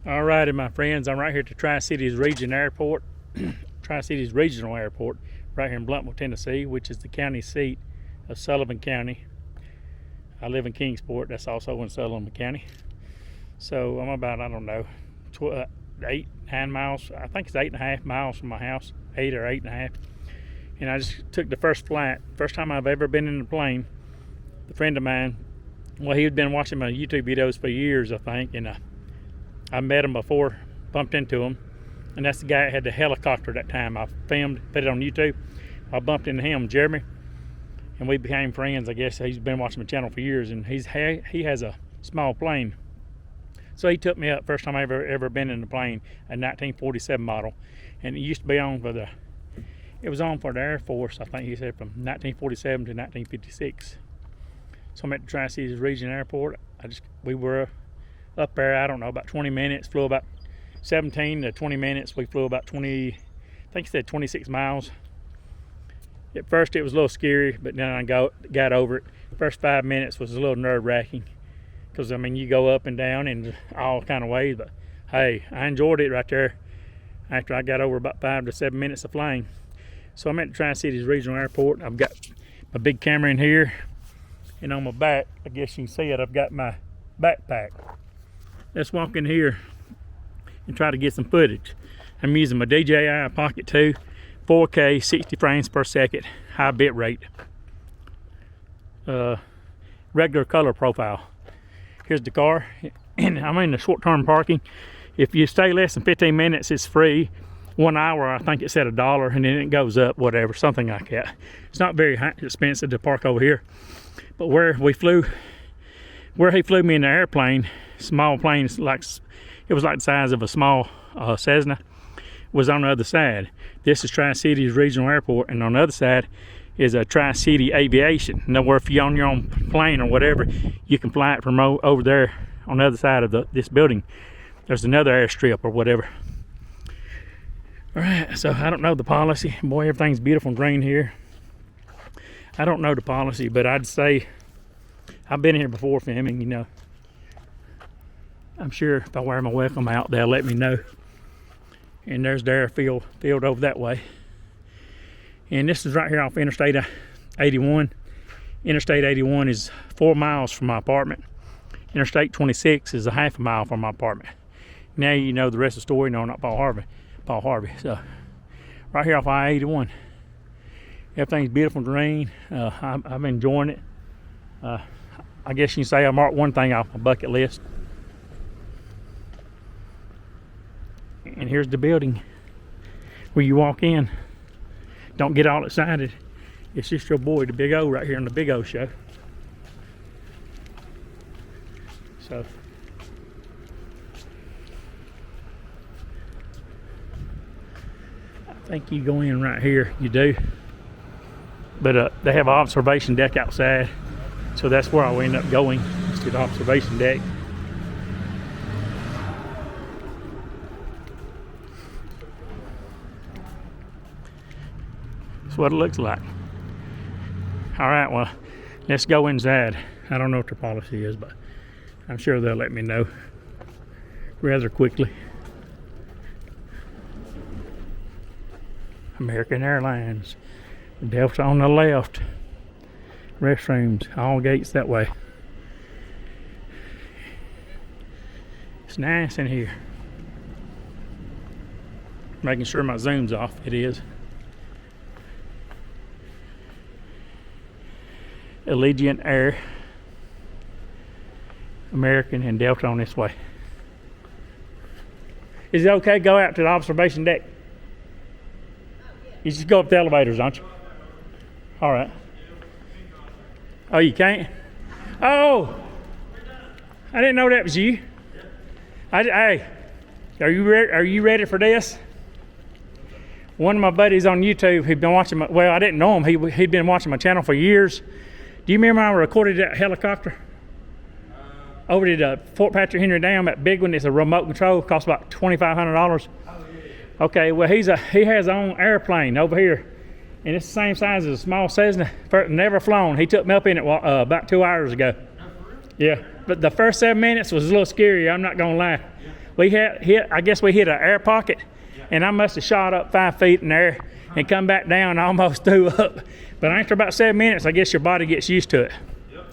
Alrighty, my friends, I'm right here at the Tri-Cities Region Airport, Tri-Cities Regional Airport, right here in Blountville, Tennessee, which is the county seat of Sullivan County. I live in Kingsport, that's also in Sullivan County. So I'm about, I don't know, 9 miles, I think it's 8.5 miles from my house, 8 or 8.5. And I just took the first flight, first time I've ever been in a plane. A friend of mine, well, he had been watching my YouTube videos for years, I think, and I met him before, bumped into him, and that's the guy that had the helicopter that time. I filmed, put it on YouTube. I bumped into him, Jeremy, and we became friends. I guess he's been watching my channel for years, and he has a small plane. So he took me up, first time I ever been in a plane, a 1947 model, and it used to be on for it was on for the Air Force, I think he said, from 1947 to 1956. So I'm at the Tri-Cities Region Airport. We were up there, I don't know, about 20 minutes, flew about 17 to 20 minutes. We flew about 20, I think he said 26 miles. At first it was a little scary, but then I got over it. The first 5 minutes was a little nerve-wracking because, I mean, you go up and down in all kind of ways, but hey, I enjoyed it right there after I got over about 5 to 7 minutes of flying. So I'm at the Tri-Cities Regional Airport. I've got my big camera in here, and on my back, I guess you can see it, I've got my backpack. Let's walk in here and try to get some footage. I'm using my DJI Pocket 2, 4K, 60 frames per second, high bit rate, regular color profile. Here's the car, and I'm in the short-term parking. If you stay less than 15 minutes, it's free. 1 hour, I think it's at $1, and then it goes up, whatever, something like that. It's not very expensive to park over here. But where he flew me in the airplane, small planes, like it was like the size of a small Cessna, was on the other side. This is Tri-Cities Regional Airport, and on the other side is a Tri-City Aviation. Now, where if you're on your own plane or whatever, you can fly it from over there on the other side of this building. There's another airstrip or whatever. All right, so I don't know the policy. Boy, everything's beautiful and green here. I don't know the policy, but I'd say I've been here before filming, you know. I'm sure if I wear my welcome out, they'll let me know. And there's the airfield over that way. And this is right here off Interstate 81. Interstate 81 is 4 miles from my apartment. Interstate 26 is a half a mile from my apartment. Now you know the rest of the story. No, not Paul Harvey. So right here off I-81. Everything's beautiful and green. I'm enjoying it. I guess you can say I marked one thing off my bucket list. And here's the building where you walk in. Don't get all excited. It's just your boy, the Big O, right here on the Big O Show. So I think you go in right here, you do. But they have an observation deck outside, so that's where I'll end up going, to the observation deck. That's what it looks like. All right, well, let's go inside. I don't know what their policy is, but I'm sure they'll let me know rather quickly. American Airlines. Delta on the left. Restrooms, all gates that way. It's nice in here. Making sure my zoom's off. It is. Allegiant Air, American, and Delta on this way. Is it okay to go out to the observation deck? You just go up the elevators, don't you? All right. Oh, you can't? Oh! I didn't know that was you. Hey, are you ready for this? One of my buddies on YouTube, he'd been watching well, I didn't know him. He'd been watching my channel for years. Do you remember I recorded that helicopter? Over at Fort Patrick Henry Dam, that big one. It's a remote control, costs about $2,500. Okay, well, he has his own airplane over here, and it's the same size as a small Cessna. Never flown. He took me up in it about 2 hours ago. Yeah, but the first 7 minutes was a little scary. I'm not gonna lie. Yeah. I guess we hit an air pocket, and I must have shot up 5 feet in the air and come back down. And almost threw up. But after about 7 minutes, I guess your body gets used to it. Yep.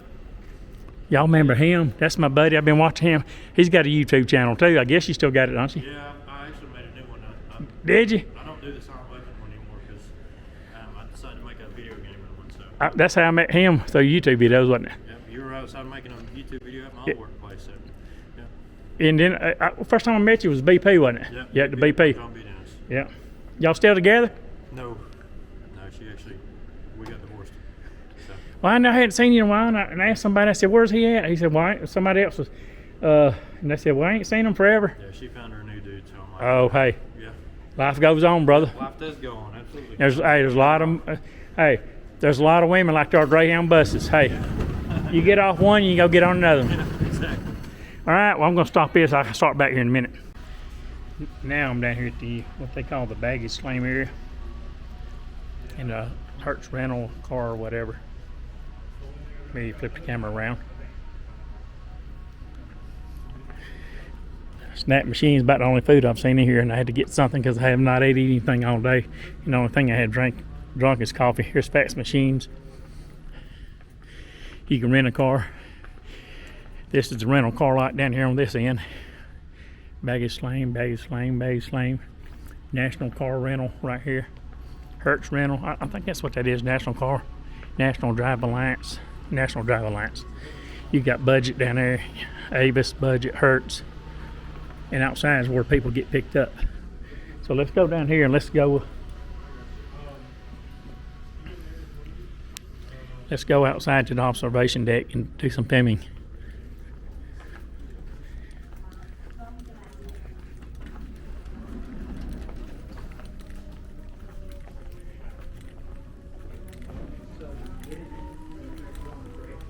Y'all remember him? That's my buddy. I've been watching him. He's got a YouTube channel too. I guess you still got it, don't you? Yeah, I actually made a new one. Did you? I don't do the silent weapon one anymore because I decided to make a video game one. So. That's how I met him, through YouTube videos, wasn't it? Yep, you were outside making a YouTube video at my old workplace. So, And then first time I met you was BP, wasn't it? Yep. Yeah, the BP. Yeah. Y'all still together? No, she actually, we got divorced. So. Well, I hadn't seen you in a while, and I asked somebody, I said, where's he at? He said, well, somebody else was, and they said, well, I ain't seen him forever. Yeah, she found her new dude, so I'm like, oh, hey. Yeah. Life goes on, brother. Life does go on, absolutely. There's a lot of, there's a lot of women like our Greyhound buses. Hey, you get off one, you go get on another one. Yeah, exactly. All right, well, I'm going to stop this. I can start back here in a minute. Now I'm down here at the, what they call the baggage claim area. In a Hertz rental car or whatever. Maybe flip the camera around. Snack machine's about the only food I've seen in here, and I had to get something because I have not ate anything all day. And the only thing I had drunk is coffee. Here's fax machines. You can rent a car. This is the rental car lot down here on this end. Baggage claim, baggage claim, baggage claim. National car rental right here. Hertz rental. I think that's what that is. National Drive Alliance. National Drive Alliance. You got Budget down there. Avis, Budget, Hertz. And outside is where people get picked up. So let's go down here and let's go outside to the observation deck and do some filming.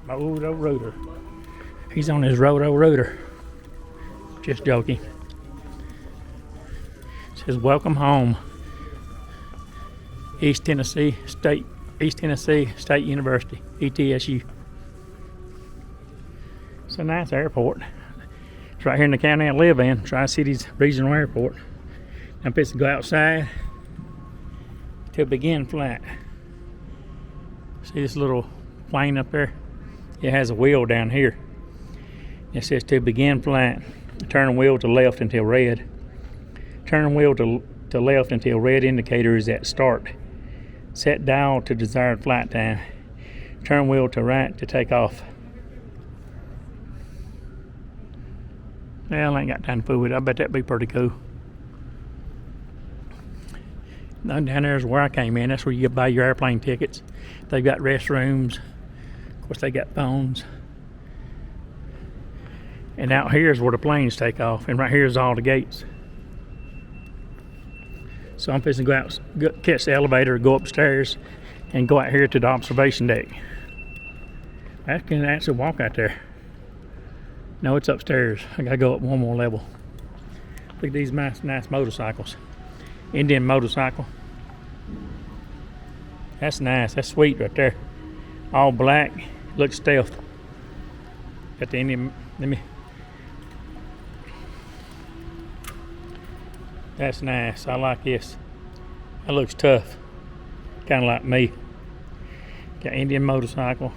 Rotor. He's on his rotor. Just joking. It says welcome home. East Tennessee State University, ETSU. It's a nice airport. It's right here in the county I live in, Tri-City's Regional Airport. I'm supposed to go outside to begin flight. See this little plane up there? It has a wheel down here. It says to begin flight. Turn wheel to left until red. Turn wheel to left until red indicator is at start. Set dial to desired flight time. Turn wheel to right to take off. Well, I ain't got time to fool with it. I bet that'd be pretty cool. Down there's where I came in. That's where you buy your airplane tickets. They've got restrooms. Of course, they got phones. And out here is where the planes take off. And right here is all the gates. So I'm fixing to go out, catch the elevator, go upstairs, and go out here to the observation deck. I can actually walk out there. No, it's upstairs. I gotta go up one more level. Look at these nice motorcycles. Indian motorcycle. That's nice. That's sweet right there. All black. Looks stealth. Got the Indian. Let me. That's nice. I like this. That looks tough. Kind of like me. Got Indian motorcycle.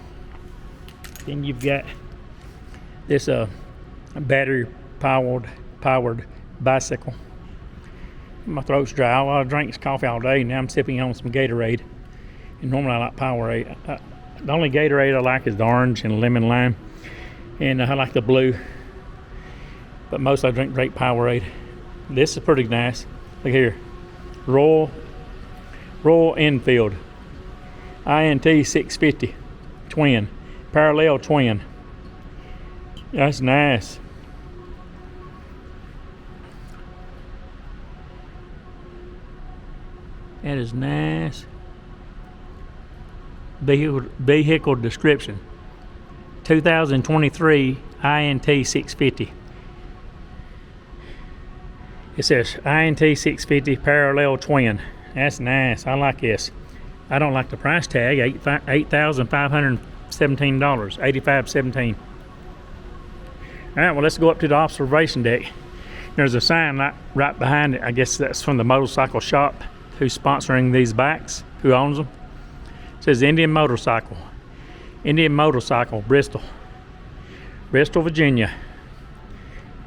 Then you've got this battery powered bicycle. My throat's dry. All I drink is coffee all day. Now I'm sipping on some Gatorade. And normally I like Powerade. The only Gatorade I like is the orange and lemon lime. And I like the blue. But most I drink great Powerade. This is pretty nice. Look here. Royal Enfield. INT 650. Twin. Parallel twin. That's nice. That is nice. Vehicle description. 2023 INT 650. It says INT 650 parallel twin. That's nice. I like this. I don't like the price tag. $8,517. $8,517. All right, well, let's go up to the observation deck. There's a sign right behind it. I guess that's from the motorcycle shop who's sponsoring these bikes, who owns them. It says Indian Motorcycle, Bristol, Virginia.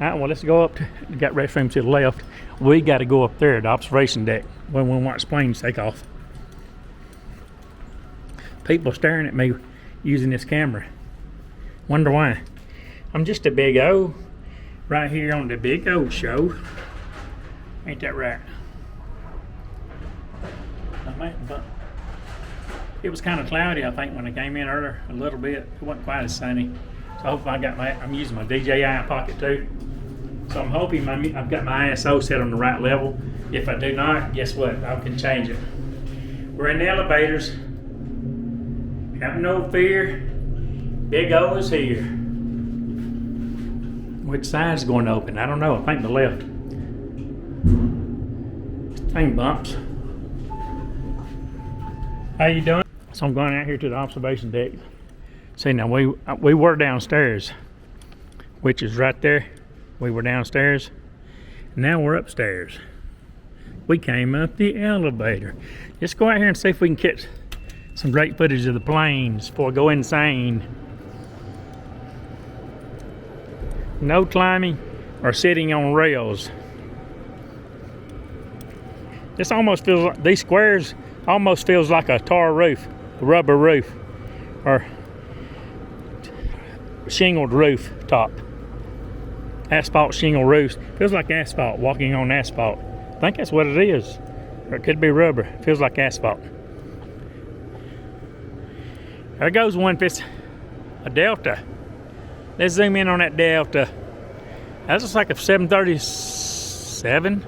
All right, well, let's go up. We got restrooms to the left. We got to go up there, the observation deck, when we watch planes take off. People staring at me using this camera. Wonder why. I'm just a big O right here on the Big O show. Ain't that right? But it was kind of cloudy, I think, when I came in earlier a little bit. It wasn't quite as sunny. So hopefully I'm using my DJI Pocket too. So I'm hoping I've got my ISO set on the right level. If I do not, guess what? I can change it. We're in the elevators. Have no fear. Big O is here. Which side's going to open? I don't know. I think the left. This thing bumps. How you doing? So I'm going out here to the observation deck. See, now we were downstairs, which is right there. We were downstairs. Now we're upstairs. We came up the elevator. Let's go out here and see if we can catch some great footage of the planes before I go insane. No climbing or sitting on rails. This almost feels like, these squares almost feels like a tar roof, a rubber roof, or shingled roof top. Asphalt shingle roofs. Feels like asphalt, walking on asphalt. I think that's what it is. Or it could be rubber. Feels like asphalt. There goes one. It's a Delta. Let's zoom in on that Delta. That looks like a 737.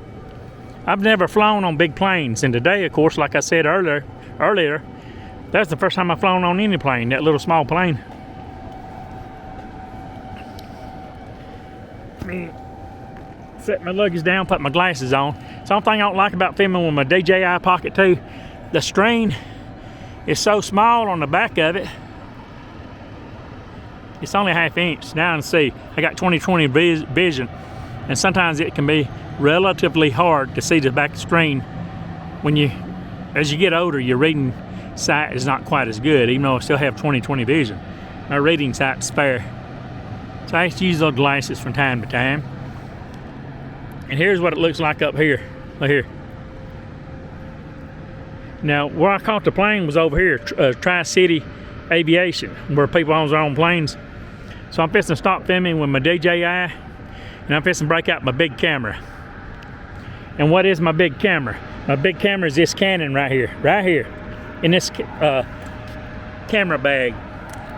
I've never flown on big planes, and today, of course, like I said earlier, that's the first time I've flown on any plane, that little small plane. Set my luggage down, put my glasses on. Something I don't like about filming with my DJI Pocket 2, the screen is so small on the back of it. It's only a ½ inch. Now you can see I got 20/20 vision, and sometimes it can be relatively hard to see the back of the screen. As you get older, your reading sight is not quite as good, even though I still have 20/20 vision. My reading sight's spare. So I used to use those glasses from time to time. And here's what it looks like up here. Look here. Now, where I caught the plane was over here, Tri-City Aviation, where people own their own planes. So I'm fixing to stop filming with my DJI, and I'm fixing to break out my big camera. And what is my big camera? My big camera is this Canon right here, in this camera bag.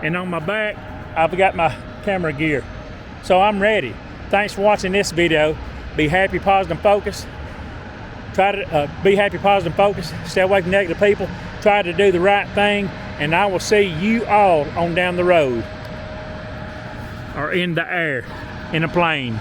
And on my back, I've got my camera gear. So I'm ready. Thanks for watching this video. Be happy, positive, focused. Try to be happy, positive, focused. Stay away from negative people. Try to do the right thing, and I will see you all on down the road or in the air in a plane.